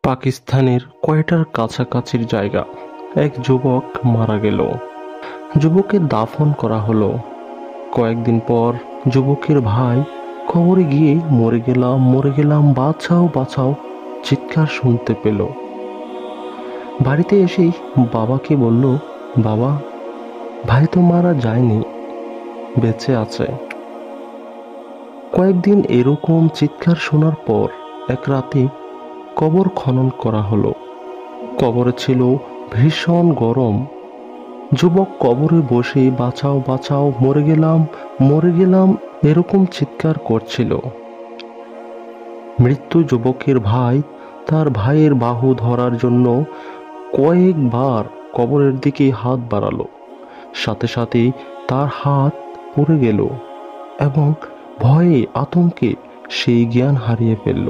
পাকিস্তানের কোয়েটার কাছাকাছির জায়গা এক যুবক মারা গেল। যুবকের দাফন করা হলো। কয়েকদিন পর যুবকের ভাই কবরে গিয়ে মরে গেলাম মরে গেলাম বাঁচাও বাঁচাও চিৎকার শুনতে পেল। বাড়িতে এসেই বাবাকে বলল, বাবা, ভাই তো মারা যায়নি, বেঁচে আছে। কয়েকদিন এরকম চিৎকার শোনার পর এক রাতে কবর খনন করা হলো। কবরে ছিল ভীষণ গরম। যুবক কবরে বসে বাঁচাও বাঁচাও মরে গেলাম এরকম চিৎকার করছিল। মৃত্যু যুবকের ভাই তার ভাইয়ের বাহু ধরার জন্য কয়েকবার কবরের দিকে হাত বাড়ালো। সাথে সাথে তার হাত পড়ে গেল এবং ভয়ে আতঙ্কে সেই জ্ঞান হারিয়ে ফেলল।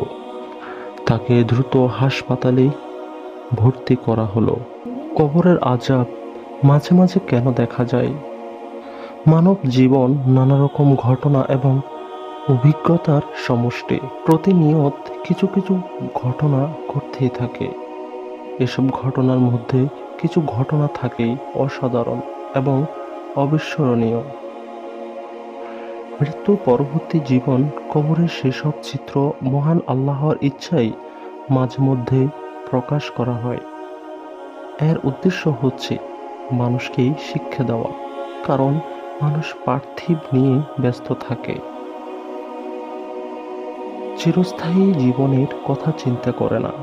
তাকে দ্রুত হাসপাতালে ভর্তি করা হলো। কবরের আযাব মাঝে মাঝে কেন দেখা যায়? মানব জীবন নানা রকম ঘটনা এবং অভিজ্ঞতার সমষ্টি। প্রতিনিয়ত কিছু কিছু ঘটনা ঘটতেই থাকে। এসব ঘটনার মধ্যে কিছু ঘটনা থাকে অসাধারণ এবং অবিস্মরণীয়। মৃত্যু পরবর্তী জীবন, কবরের সেসব চিত্র মহান আল্লাহর ইচ্ছায় মাঝে মধ্যে প্রকাশ করা হয়। এর উদ্দেশ্য হচ্ছে মানুষকে শিক্ষা দেওয়া, কারণ মানুষ পার্থিব নিয়ে ব্যস্ত থাকে, চিরস্থায়ী জীবনের কথা চিন্তা করে না।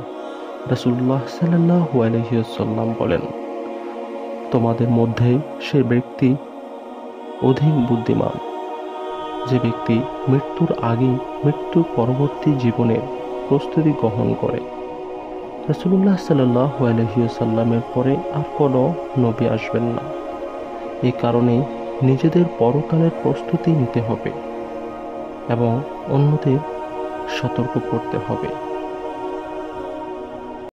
রাসূলুল্লাহ সাল্লাল্লাহু আলাইহি ওয়াসাল্লাম বলেন, তোমাদের মধ্যে সে ব্যক্তি অধিক বুদ্ধিমান যে ব্যক্তি মৃত্যুর আগে মৃত্যু পরবর্তী জীবনের প্রস্তুতি গ্রহণ করে। রাসূলুল্লাহ সাল্লাল্লাহু আলাইহি ওয়াসাল্লামের পরে আর কোনো নবী আসবেন না। এই কারণে নিজেদের পরকালের প্রস্তুতি নিতে হবে এবং অন্যদের সতর্ক করতে হবে।